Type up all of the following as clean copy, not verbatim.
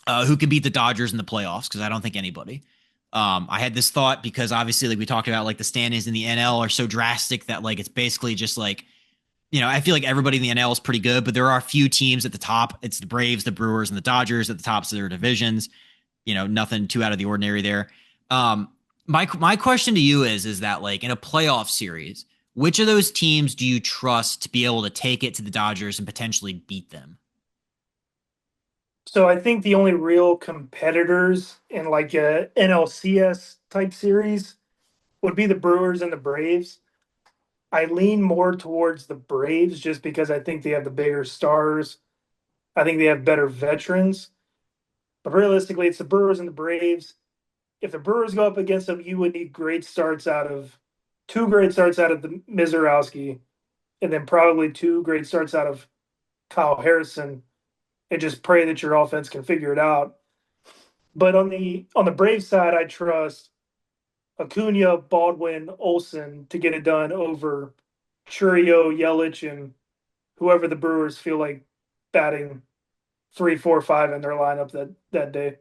who could beat the Dodgers in the playoffs, because I don't think anybody. I had this thought because obviously, like we talked about, like the standings in the NL are so drastic that like it's basically just like, I feel like everybody in the NL is pretty good, but there are a few teams at the top. It's the Braves, the Brewers, and the Dodgers at the tops of their divisions. Nothing too out of the ordinary there. Um, my question to you is that like in a playoff series, which of those teams do you trust to be able to take it to the Dodgers and potentially beat them? So I think the only real competitors in like a NLCS type series would be the Brewers and the Braves. I lean more towards the Braves just because I think they have the bigger stars. I think they have better veterans. But realistically, it's the Brewers and the Braves. If the Brewers go up against them, you would need two great starts out of the Mizorowski, and then probably two great starts out of Kyle Harrison, and just pray that your offense can figure it out. But on the Braves side, I trust Acuna, Baldwin, Olson to get it done over Churio, Yelich, and whoever the Brewers feel like batting 3, 4, 5 in their lineup that day.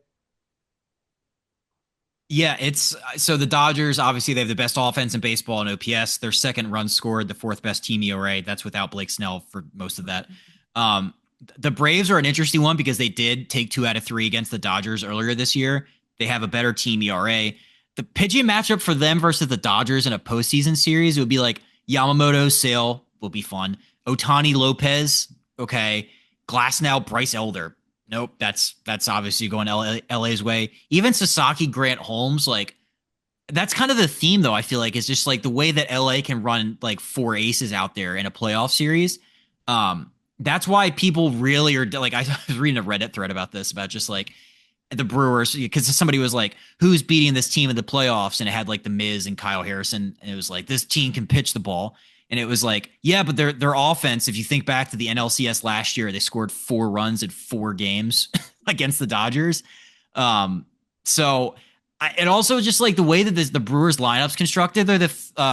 Yeah, it's so the Dodgers obviously they have the best offense in baseball in OPS. Their second run scored, the fourth best team ERA. That's without Blake Snell for most of that. Um, the Braves are an interesting one because they did take 2 out of 3 against the Dodgers earlier this year. They have a better team ERA. The pitching matchup for them versus the Dodgers in a postseason series would be like Yamamoto, Sale will be fun. Otani Lopez, okay. Glass Bryce Elder. Nope, that's obviously going LA's way. Even Sasaki, Grant Holmes, like that's kind of the theme though. I feel like is just like the way that LA can run like four aces out there in a playoff series. That's why people really are like. I was reading a Reddit thread about this about just like the Brewers because somebody was like, "Who's beating this team in the playoffs?" And it had like the Miz and Kyle Harrison, and it was like this team can pitch the ball. And it was like, yeah, but their offense. If you think back to the NLCS last year, they scored 4 runs in 4 games against the Dodgers. Um, so and also just like the way that the Brewers lineup's constructed, they're the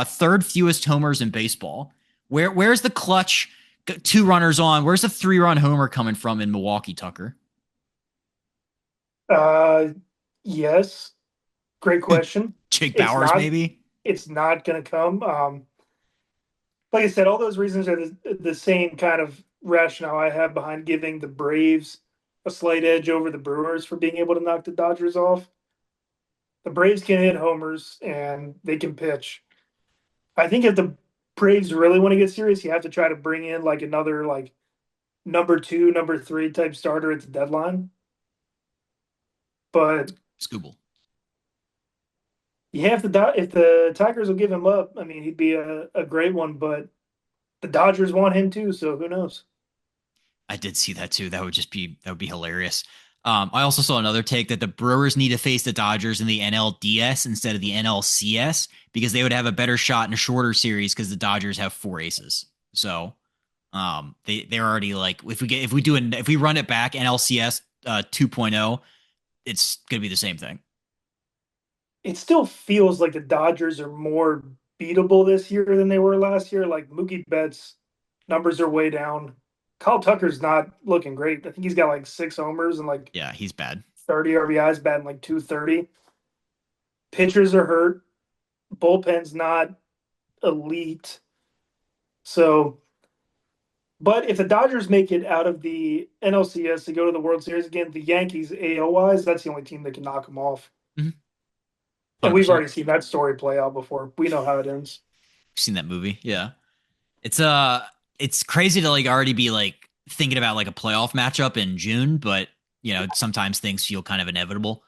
third fewest homers in baseball. Where's the clutch 2 runners on? Where's the 3-run homer coming from in Milwaukee, Tucker? Uh, yes, great question. Jake It's Bowers, not. maybe. It's not going to come. Like I said, all those reasons are the same kind of rationale I have behind giving the Braves a slight edge over the Brewers for being able to knock the Dodgers off. The Braves can hit homers and they can pitch. I think if the Braves really want to get serious, you have to try to bring in like another like number two, number three type starter at the deadline. But Scooble. yeah, if the Tigers will give him up, I mean, he'd be a great one. But the Dodgers want him too, so who knows? I did see that too. That would be hilarious. I also saw another take that the Brewers need to face the Dodgers in the NLDS instead of the NLCS because they would have a better shot in a shorter series because the Dodgers have 4 aces. So they're already like if we run it back NLCS 2.0, it's gonna be the same thing. It still feels like the Dodgers are more beatable this year than they were last year. Like Mookie Betts numbers are way down. Kyle Tucker's not looking great. I think he's got like 6 homers and like Yeah, he's bad. 30 RBIs, batting like 230. Pitchers are hurt. Bullpen's not elite. So, but if the Dodgers make it out of the NLCS to go to the World Series again, the Yankees AL wise, that's the only team that can knock them off. Mm-hmm. And 100%. we've Percent. already seen that story play out before. We know how it ends. Seen that movie? Yeah. It's crazy to like already be like thinking about like a playoff matchup in June, but sometimes things feel kind of inevitable.